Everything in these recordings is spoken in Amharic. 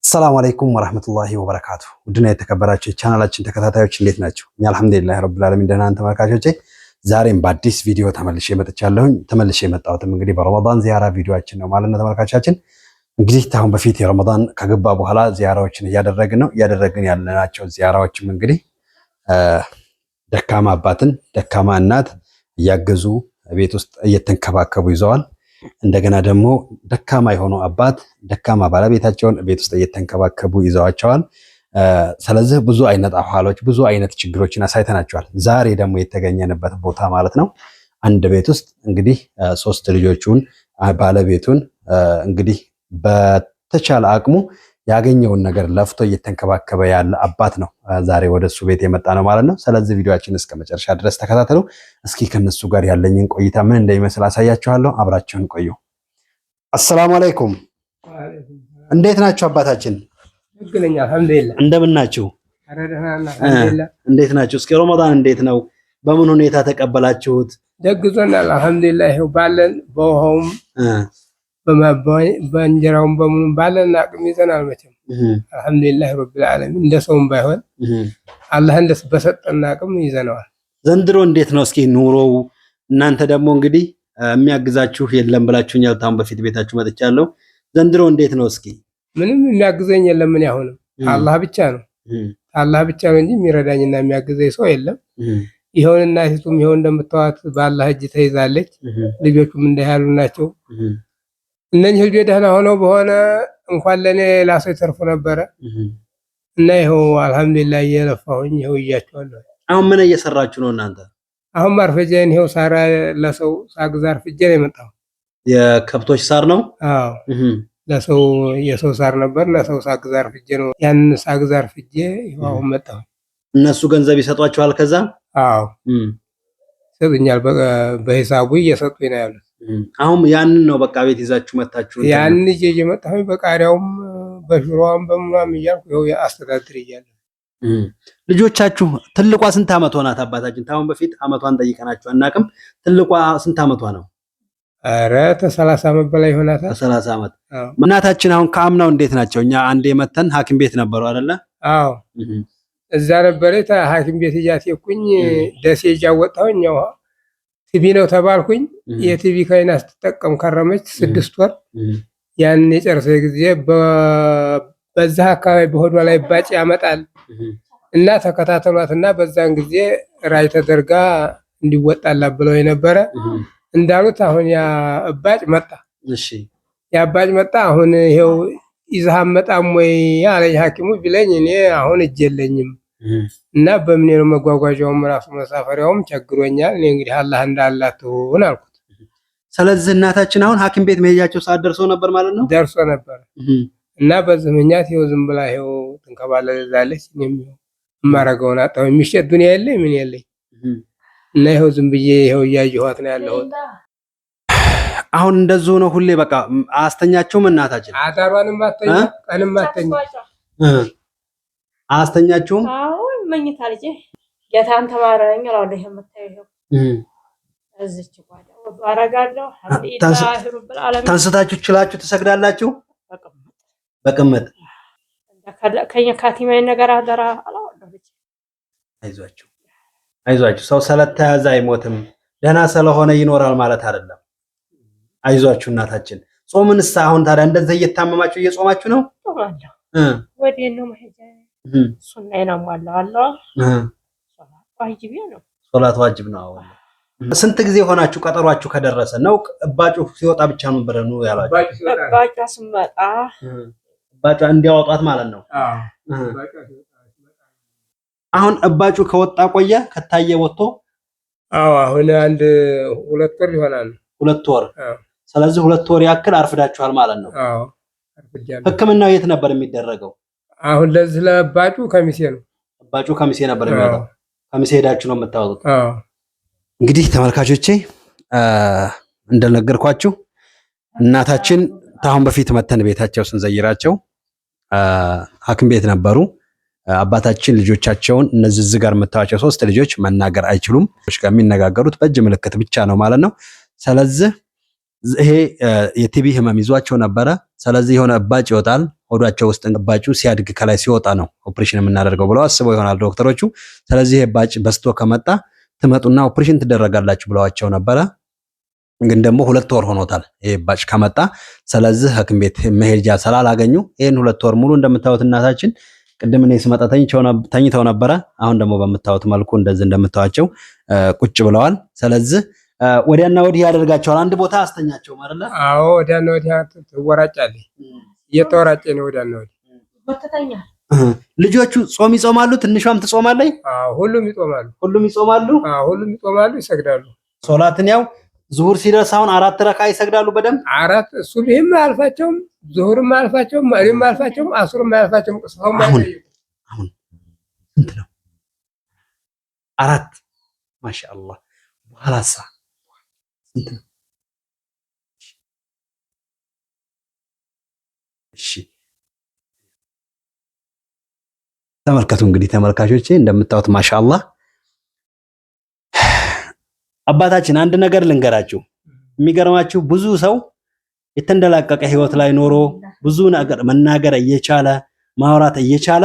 ሰላም አለይኩም ወራህመቱላሂ ወበረካቱ። ውድና የተከበራችሁ ቻናላችን ተከታታዮች እንዴት ናችሁ? እኛ አልሐምዱሊላህ ረብል ዓለሚን ደህና ነን ተመልካቾቼ። ዛሬም በአዲስ ቪዲዮ ተመልሼ መጥቻለሁኝ። ተመልሼ የመጣሁትም እንግዲህ በረመዳን ዚያራ ቪዲዮአችን ነው ማለት ነው ተመልካቾቻችን። እንግዲህ ታሁን በፊት የረመዳን ከገባ በኋላ ዚያራዎችን እያደረግን ያለናቸው ዚያራዎችም እንግዲህ ደካማ አባትን ደካማ እናት እያገዙ ቤት ውስጥ እየተንከባከቡ ይዘዋል። እንደገና ደግሞ ደካማ የሆኑ አባት ደካማ ባለቤታቸውን ቤት ውስጥ እየተንከባከቡ ይዘዋቸዋል። ስለዚህ ብዙ አይነት አህዋሎች ብዙ አይነት ችግሮችን አሳይተናቸዋል። ዛሬ ደግሞ የተገኘንበት ቦታ ማለት ነው አንድ ቤት ውስጥ እንግዲህ ሶስት ልጆቹን ባለቤቱን እንግዲህ በተቻለ አቅሙ ያገኘውን ነገር ለፍቶ እየተንከባከበ ያለ አባት ነው ዛሬ ወደሱ ቤት የመጣ ነው ማለት ነው። ስለዚህ ቪዲዮአችን እስከ መጨረሻ ድረስ ተከታተሉ። እስኪ ከነሱ ጋር ያለኝን ቆይታ ምን እንደሚመስል አሳያችኋለሁ። አብራችሁን ቆዩ። አሰላሙ አለይኩም። እንዴት ናችሁ አባታችን? ትክክለኛ አልሐምዱሊላህ። እንደምን ናችሁ? አልሐምዱሊላህ። እንዴት ናችሁ? እስኪ ረመዳን እንዴት ነው? በምን ሁኔታ ተቀበላችሁት? ደግዞናል አልሐምዱሊላህ። ይኸው ባለን በውሃውም በእንጀራውም በምኑም ባለን አቅም ይዘናል። መቼም አልሐምዱሊላህ ረብል ዓለሚን እንደ ሰውም ባይሆን አላህ እንደስ በሰጠን አቅም ይዘነዋል። ዘንድሮ እንዴት ነው እስኪ ኑሮው? እናንተ ደግሞ እንግዲህ የሚያግዛችሁ የለም ብላችሁኛል። ታውን በፊት ቤታችሁ መጥቻለሁ። ዘንድሮ እንዴት ነው እስኪ? ምንም የሚያግዘኝ የለም። ምን ያሁንም አላህ ብቻ ነው አላህ ብቻ ነው እንጂ የሚረዳኝና የሚያግዘኝ ሰው የለም። ይሁን እናቲቱም ይሁን እንደምታዋት በአላህ እጅ ተይዛለች። ልጆቹም እንዳያሉ ናቸው። እነኚህ ልጆች ደህና ሆነው በሆነ እንኳን ለኔ ላሰው ተርፎ ነበረ እና ይኸው አልሐምዱሊላህ እየለፋሁኝ ይኸው እያቸዋለሁ። አሁን ምን እየሰራችሁ ነው እናንተ? አሁን ማርፈጃዬን ይኸው ሳር ለሰው ሳግዛር ፍጄ ነው የመጣው። የከብቶች ሳር ነው? አዎ ለሰው የሰው ሳር ነበር ለሰው ሳግዛር ፍጄ ነው ያንን ሳግዛር ፍጄ ይኸው አሁን መጣሁ። እነሱ ገንዘብ ይሰጧችኋል ከዛ? አዎ ሰጥኛል በሂሳቡ እየሰጡኝ ነው ያሉት። አሁን ያንን ነው በቃ ቤት ይዛችሁ መጣችሁ? ያንን ይዤ መጣሁ። በቃሪያውም በሽሮዋም በምኗም እያልኩ ይኸው አስተዳድር እያለሁ። ልጆቻችሁ ትልቋ ስንት አመቷ ናት አባታችን? ታውን በፊት አመቷን ጠይቀናችሁ አናውቅም። ትልቋ ስንት አመቷ ነው? ኧረ ከ30 አመት በላይ ይሆናታል። ከ30 አመት። እናታችን አሁን ከአምናው እንዴት ናቸው? እኛ አንዴ መተን ሐኪም ቤት ነበሩ አይደለ? አዎ እዛ ነበረ ሐኪም ቤት እያቴኩኝ ደሴ እያወጣሁኝ ያው ቲቪ ነው ተባልኩኝ። የቲቪ ካይና ስትጠቀም ከረመች 6 ወር። ያን የጨረሰ ጊዜ በዛ አካባቢ በሆዷ ላይ ባጭ ያመጣል እና ተከታተሏትና በዛን ጊዜ ራይ ተደርጋ እንዲወጣላት ብለው የነበረ እንዳሉት አሁን ያ እባጭ መጣ። እሺ ያ እባጭ መጣ። አሁን ይሄው ይዘህ መጣም ወይ ያለኝ ሐኪሙ ቢለኝ እኔ አሁን እጅ የለኝም እና በምን ነው መጓጓዣውም ራሱ መሳፈሪያውም ቸግሮኛል። እኔ እንግዲህ አላህ እንዳላት ሆነ አልኩት። ስለዚህ እናታችን አሁን ሐኪም ቤት መሄጃቸው ሰዓት ደርሶ ነበር ማለት ነው? ደርሶ ነበር እና በዚህ ምክንያት ይኸው ዝም ብላ ይኸው ትንከባለላለች። እኔም ይኸው የማረገውን አጣሁ። የሚሸጥ ዱንያ የለኝ ምን የለኝ እና ይኸው ዝም ብዬ ይኸው እያየኋት ነው ያለሁት። አሁን እንደዚሁ ነው ሁሌ በቃ አስተኛችሁም? እናታችን አዳሯንም አተኛ ቀንም አተኛ አስተኛችሁም? አዎ መኝታ ልጄ ጌታን ተማረኝ አላህ የምታየው እዚች ጓዳ ወባረጋለሁ። አልሐምዱሊላህ ረብል ዓለሚን። ተንስታችሁ ችላችሁ ትሰግዳላችሁ? በቅምጥ ከኛ ካቲማይ ነገር አደራ አላወጣሁ። አይዟችሁ አይዟችሁ፣ ሰው ስለተያዘ አይሞትም። ደህና ስለሆነ ይኖራል ማለት አይደለም። አይዟችሁ እናታችን። ጾምንስ አሁን ታዲያ እንደዚህ እየታመማችሁ እየጾማችሁ ነው? ጾማለሁ። ወዴት ነው መሄጃ? ሱናዬን አሟላዋለሁ። ዋጅብ ነው። ሶላት ዋጅብ ነው። ስንት ጊዜ ሆናችሁ ቀጠሯችሁ ከደረሰ ነው? እባጩ ሲወጣ ብቻ ነው ብረኑ ያላችሁ? እባጩ ስመጣ እባጩ እንዲያወጣት ማለት ነው። አሁን እባጩ ከወጣ ቆየ ከታየ ወጥቶ? አዎ አሁን አንድ 2 ወር ይሆናል። 2 ወር። ስለዚህ 2 ወር ያክል አርፍዳችኋል ማለት ነው። አዎ አርፍጃለሁ። ሕክምናው የት ነበር የሚደረገው? አሁን ለዚህ ለባጩ ከሚሴ ነው። ባጩ ከሚሴ ነበር የሚወጣው። ከሚሴ ሄዳችሁ ነው የምታወጡት? አዎ። እንግዲህ ተመልካቾቼ እንደነገርኳችሁ እናታችን ታሁን በፊት መተን ቤታቸው ስንዘይራቸው ሐኪም ቤት ነበሩ። አባታችን ልጆቻቸውን እነዚህ እዚህ ጋር የምታዋቸው 3 ልጆች መናገር አይችሉም። ጋር የሚነጋገሩት በእጅ ምልክት ብቻ ነው ማለት ነው። ስለዚህ ይሄ የቲቢ ህመም ይዟቸው ነበረ። ስለዚህ የሆነ እባጭ ይወጣል ሆዷቸው ውስጥ እባጩ ሲያድግ ከላይ ሲወጣ ነው ኦፕሬሽን የምናደርገው ብለው አስበው ይሆናል ዶክተሮቹ። ስለዚህ እባጭ በስቶ ከመጣ ትመጡና ኦፕሬሽን ትደረጋላችሁ ብለዋቸው ነበረ። ግን ደግሞ 2 ወር ሆኖታል ይሄ እባጭ ከመጣ። ስለዚህ ሐኪም ቤት መሄጃ ስላላገኙ ይሄን 2 ወር ሙሉ እንደምታዩት እናታችን ቅድም እኔ ስመጣ ተኝተው ነበረ። አሁን ደግሞ በምታዩት መልኩ እንደዚህ እንደምታዩቸው ቁጭ ብለዋል። ስለዚህ ወዲያና ወዲህ ያደርጋቸዋል። አንድ ቦታ አስተኛቸው ማለት ነው። አዎ ወዲያና ወዲህ ትወራጫለህ። እየተወራጨ ነው ወዲያና ወዲህ ወተተኛ። ልጆቹ ጾም ይጾማሉ። ትንሿም ትጾማለች። አዎ ሁሉም ይጾማሉ። ሁሉም ይጾማሉ። አዎ ሁሉም ይጾማሉ፣ ይሰግዳሉ። ሶላትን ያው ዙሁር ሲደርስ አሁን 4 ረካ ይሰግዳሉ በደንብ 4 ሱብሂም አልፋቸውም፣ ዙሁርም አልፋቸውም፣ መግሪብም አልፋቸውም፣ አስሩም አልፋቸውም። ቅስፋውም አሁን ስንት ነው? 4 ማሻአላህ። በኋላሳ ስንት ነው? እሺ ተመልከቱ እንግዲህ ተመልካቾቼ እንደምታዩት ማሻአላህ። አባታችን አንድ ነገር ልንገራችሁ። የሚገርማችሁ ብዙ ሰው የተንደላቀቀ ህይወት ላይ ኖሮ ብዙ ነገር መናገር እየቻለ ማውራት እየቻለ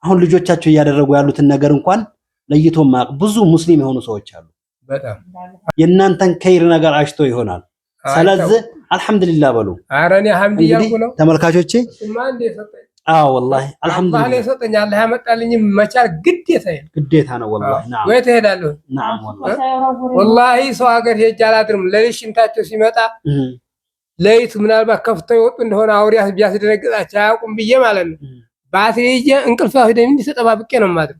አሁን ልጆቻቸው እያደረጉ ያሉትን ነገር እንኳን ለይቶ ማቅ ብዙ ሙስሊም የሆኑ ሰዎች አሉ። በጣም የእናንተን ከይር ነገር አሽቶ ይሆናል። ስለዚህ አልሐምዱሊላህ በሉ። አረኔ ሐምድያው ነው ተመልካቾቼ። አዎ ወላሂ አልሐምዱሊላህ የሰጠኝ አላህ ያመጣልኝ መቻል ግዴታ ነው። ወላሂ ነዓም ወይ ትሄዳለህ? ነዓም ወላሂ ሰው ሀገር ሄጄ አላድርም። ለሊት ሽንታቸው ሲመጣ ለይት ምናልባት ከፍተው ይወጡ እንደሆነ አውሪያ ቢያስደነግጣቸው አያውቁም ብዬ ማለት ነው። ባትሪ ይዤ እንቅልፍ ወስደኝ እንዲህ ተጠባብቄ ነው ማለት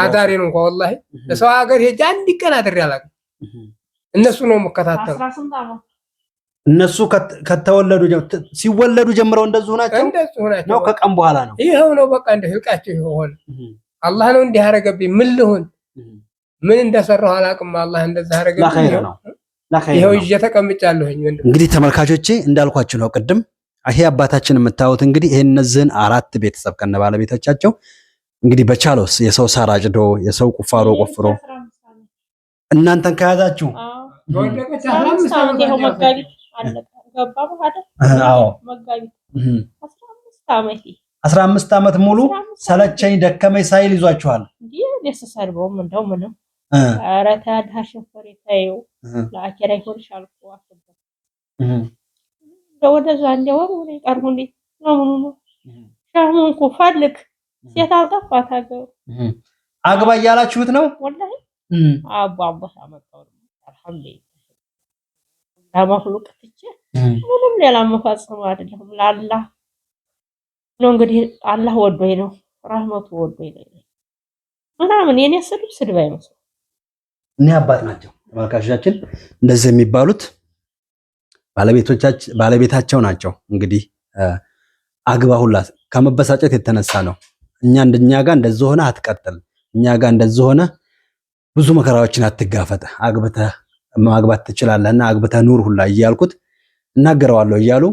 አዳሬን እንኳን ወላሂ ሰው ሀገር ሄጄ አንድ ቀን አድሬ አላውቅም። እነሱ ነው መከታተል። እነሱ ከተወለዱ ሲወለዱ ጀምረው እንደዚህ ሆናቸው ነው። ከቀን በኋላ ነው ይሄው ነው በቃ እንደ ህልቃቸው ይሆን አላህ ነው እንዲህ ያረገብኝ። ምን ልሁን ምን እንደሰራሁ አላውቅም። አላህ እንደዛ ያረገብኝ ይሄው ይዤ ተቀምጫለሁኝ። እንግዲህ ተመልካቾቼ እንዳልኳችሁ ነው ቅድም ይሄ አባታችን የምታዩት እንግዲህ ይሄን እነዚህን 4 ቤተሰብ ከነ ባለቤቶቻቸው እንግዲህ በቻሎስ የሰው ሳር አጭዶ የሰው ቁፋሮ ቆፍሮ እናንተን ከያዛችሁ አዎ 15 ዓመት ሙሉ ሰለቸኝ ደከመኝ ሳይል ይዟችኋል። ለሰሰርበው እንደው ምንም ኧረ ታድሃ ሸፈሬ ታየው ለአኬራ ይሆንሻል እኮ አትበል ወደዛ እንደው ወሬ ቀርቡልኝ ነው ነው ሻሙን እኮ ፈልግ ሴት አልጠፋት አገሩ አግባ እያላችሁት ነው ወላሂ አባባ አመጣው አልሐምዱሊላህ ለማخلوቅ ትቼ ምንም ሌላ መፈጸም አይደለም ለአላህ ነው። እንግዲህ አላህ ወዶኝ ነው ረህመቱ ወዶኝ ነው ምናምን የኔ ስድብ አይመስልም። እኔ አባት ናቸው ተመልካቾቻችን እንደዚህ የሚባሉት ባለቤታቸው ናቸው። እንግዲህ አግባ ሁላ ከመበሳጨት የተነሳ ነው። እንደኛ ጋር እንደዚህ ሆነ አትቀጥል፣ እኛ ጋር እንደዚህ ሆነ ብዙ መከራዎችን አትጋፈጥ፣ አግብተህ ማግባት ትችላለህና አግብተህ ኑር ሁላ እያልኩት እናገረዋለሁ እያሉ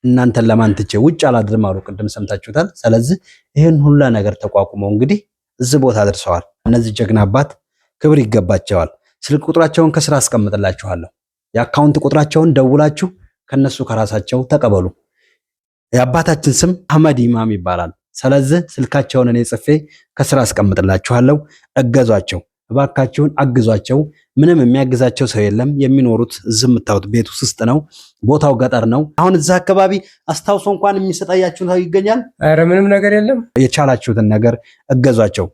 እናንተን ለማንትቼ ውጭ አላድርም አሉ። ቅድም ሰምታችሁታል። ስለዚህ ይሄን ሁላ ነገር ተቋቁመው እንግዲህ እዚህ ቦታ ደርሰዋል። እነዚህ ጀግና አባት ክብር ይገባቸዋል። ስልክ ቁጥራቸውን ከስራ አስቀምጥላችኋለሁ። የአካውንት ቁጥራቸውን ደውላችሁ ከነሱ ከራሳቸው ተቀበሉ። የአባታችን ስም አህመድ ኢማም ይባላል። ስለዚህ ስልካቸውን እኔ ጽፌ ከስራ አስቀምጥላችኋለሁ። እገዟቸው፣ እባካችሁን አግዟቸው። ምንም የሚያግዛቸው ሰው የለም። የሚኖሩት እዚህ የምታዩት ቤት ውስጥ ነው። ቦታው ገጠር ነው። አሁን እዛ አካባቢ አስታውሶ እንኳን የሚሰጣያችሁ ሰው ይገኛል? ኧረ ምንም ነገር የለም። የቻላችሁትን ነገር እገዟቸው።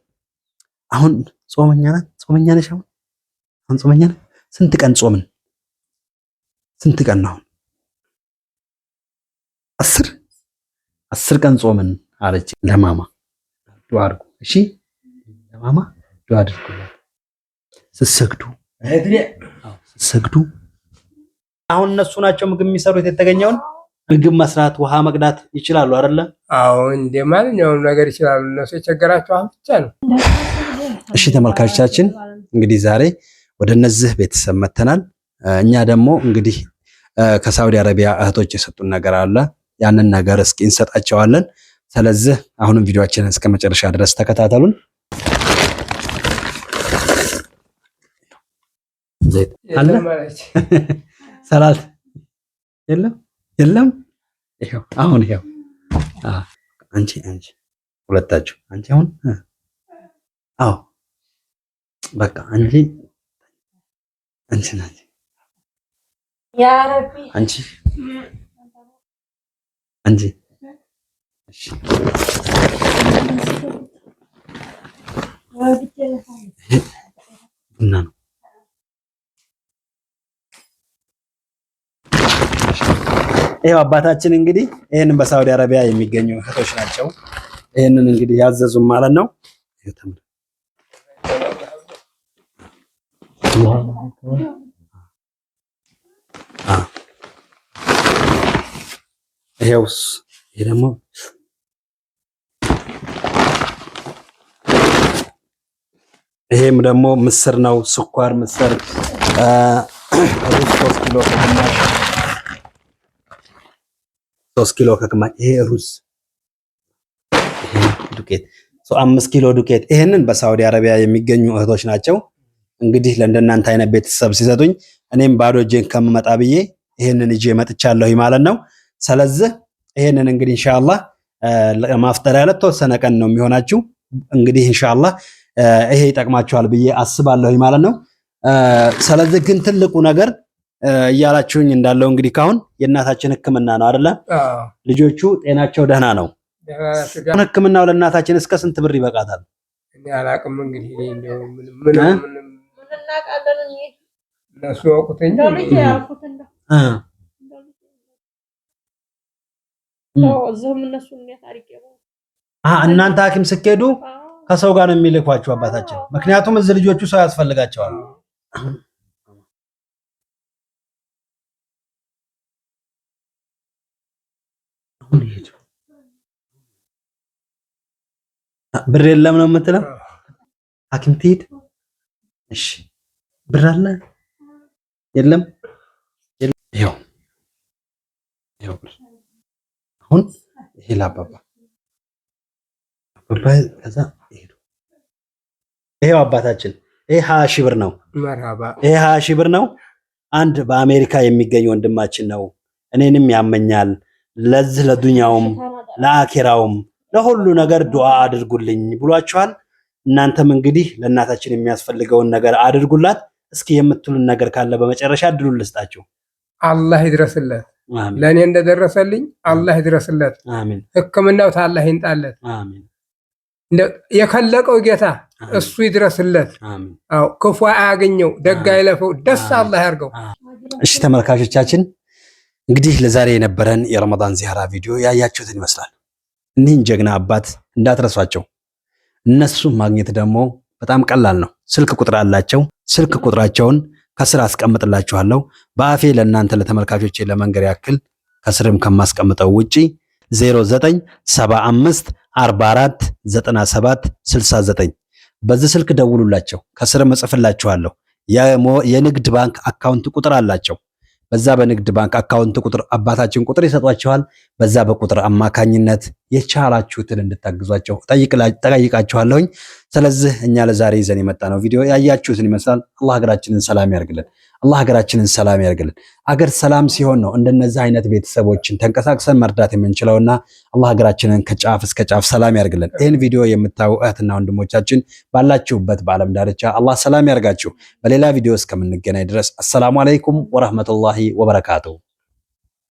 አሁን ጾመኛ ነሽ? አሁን ጾመኛ ነህ? ስንት ቀን ጾምን? ስንት ቀን ነው? 10 ቀን ጾምን አለች። ለማማ ዱዓ አድርጉ። እሺ ለማማ ዱዓ አድርጉ። ስትሰግዱ አሁን እነሱ ናቸው ምግብ የሚሰሩት። የተገኘውን ምግብ መስራት፣ ውሃ መቅዳት ይችላሉ አይደለ? አዎ እንደ ማንኛውም ነገር ይችላሉ። እነሱ የቸገራቸው አሁን ብቻ ነው። እሺ ተመልካቾቻችን እንግዲህ ዛሬ ወደ እነዚህ ቤተሰብ መተናል። እኛ ደግሞ እንግዲህ ከሳውዲ አረቢያ እህቶች የሰጡን ነገር አለ። ያንን ነገር እስኪ እንሰጣቸዋለን። ስለዚህ አሁንም ቪዲዮአችንን እስከ መጨረሻ ድረስ ተከታተሉን። ዘይት አለ ሰላት የለም። ይሄው አሁን ይሄው አንቺ ሁለታችሁ አንቺ አሁን አዎ በቃ አንቺ ናት ያ ረቢ አንቺ እሺ ቡና ነው። ይሄው አባታችን እንግዲህ ይሄንን በሳውዲ አረቢያ የሚገኙ እህቶች ናቸው። ይሄንን እንግዲህ ያዘዙም ማለት ነው። ይሄውስ ይሄ ደግሞ ይሄም ደግሞ ምስር ነው። ስኳር ምስር 3 ኪሎ ከግማሽ 3 ኪሎ ከግማሽ ይሄ ሩዝ ዱቄት 5 ኪሎ ዱቄት። ይሄንን በሳውዲ አረቢያ የሚገኙ እህቶች ናቸው። እንግዲህ ለእንደናንተ አይነት ቤተሰብ ሲሰጡኝ እኔም ባዶ እጄን ከምመጣ ብዬ ይሄንን እጄ መጥቻለሁ ማለት ነው። ስለዚህ ይሄንን እንግዲህ ኢንሻአላህ ማፍጠሪያ ለተወሰነ ቀን ነው የሚሆናችሁ። እንግዲህ ኢንሻአላህ ይሄ ይጠቅማችኋል ብዬ አስባለሁ ማለት ነው። ስለዚህ ግን ትልቁ ነገር እያላችሁኝ እንዳለው እንግዲህ ካሁን የእናታችን ሕክምና ነው አይደለ? ልጆቹ ጤናቸው ደህና ነው። ሕክምናው ለእናታችን እስከ ስንት ብር ይበቃታል? እኔ አላቅም እንግዲህ ምን እነሱ ያውቁትኝ እናንተ ሐኪም ስትሄዱ ከሰው ጋር ነው የሚልኳቸው አባታችን። ምክንያቱም እዚህ ልጆቹ ሰው ያስፈልጋቸዋል። ብር የለም ነው የምትለው? ሐኪም ትሄድ እሺ፣ ብር አለ የለም? ይኸው አሁን ይሄ ላባባ ከዛ ይሄው አባታችን ይሄ 20 ሺህ ብር ነው። ይሄ 20 ሺህ ብር ነው። አንድ በአሜሪካ የሚገኝ ወንድማችን ነው። እኔንም ያመኛል፣ ለዚህ ለዱንያውም ለአኺራውም ለሁሉ ነገር ዱዓ አድርጉልኝ ብሏችኋል። እናንተም እንግዲህ ለእናታችን የሚያስፈልገውን ነገር አድርጉላት። እስኪ የምትሉን ነገር ካለ በመጨረሻ እድሉን ልስጣችሁ። አላህ ይድረስለት። ለእኔ እንደደረሰልኝ አላህ ይድረስለት። አሜን። ሕክምናው ታላህ ይንጣለት። አሜን። የከለቀው ጌታ እሱ ይድረስለት። አዎ ክፉ አያገኘው፣ ደግ አይለፈው፣ ደስ አላህ ያርገው። እሺ ተመልካቾቻችን እንግዲህ ለዛሬ የነበረን የረመዳን ዚያራ ቪዲዮ ያያችሁትን ይመስላል። እኒህን ጀግና አባት እንዳትረሷቸው። እነሱን ማግኘት ደግሞ በጣም ቀላል ነው። ስልክ ቁጥር አላቸው። ስልክ ቁጥራቸውን ከስር አስቀምጥላችኋለሁ። በአፌ ለእናንተ ለተመልካቾቼ ለመንገር ያክል ከስርም ከማስቀምጠው ውጪ 0975 44 97 69 በዚህ ስልክ ደውሉላቸው። ከስርም እጽፍላችኋለሁ። የንግድ ባንክ አካውንት ቁጥር አላቸው። በዛ በንግድ ባንክ አካውንት ቁጥር አባታችን ቁጥር ይሰጧቸዋል። በዛ በቁጥር አማካኝነት የቻላችሁትን እንድታግዟቸው ጠይቃችኋለሁኝ። ስለዚህ እኛ ለዛሬ ይዘን የመጣነው ቪዲዮ ያያችሁትን ይመስላል። አላህ ሀገራችንን ሰላም ያርግልን። አላህ ሀገራችንን ሰላም ያርግልን። አገር ሰላም ሲሆን ነው እንደነዚህ አይነት ቤተሰቦችን ተንቀሳቅሰን መርዳት የምንችለውና አላህ ሀገራችንን ከጫፍ እስከ ጫፍ ሰላም ያርግልን። ይህን ቪዲዮ የምታዩ እህትና ወንድሞቻችን ባላችሁበት በዓለም ዳርቻ አላህ ሰላም ያርጋችሁ። በሌላ ቪዲዮ እስከምንገናኝ ድረስ አሰላሙ አለይኩም ወራህመቱላሂ ወበረካቱሁ።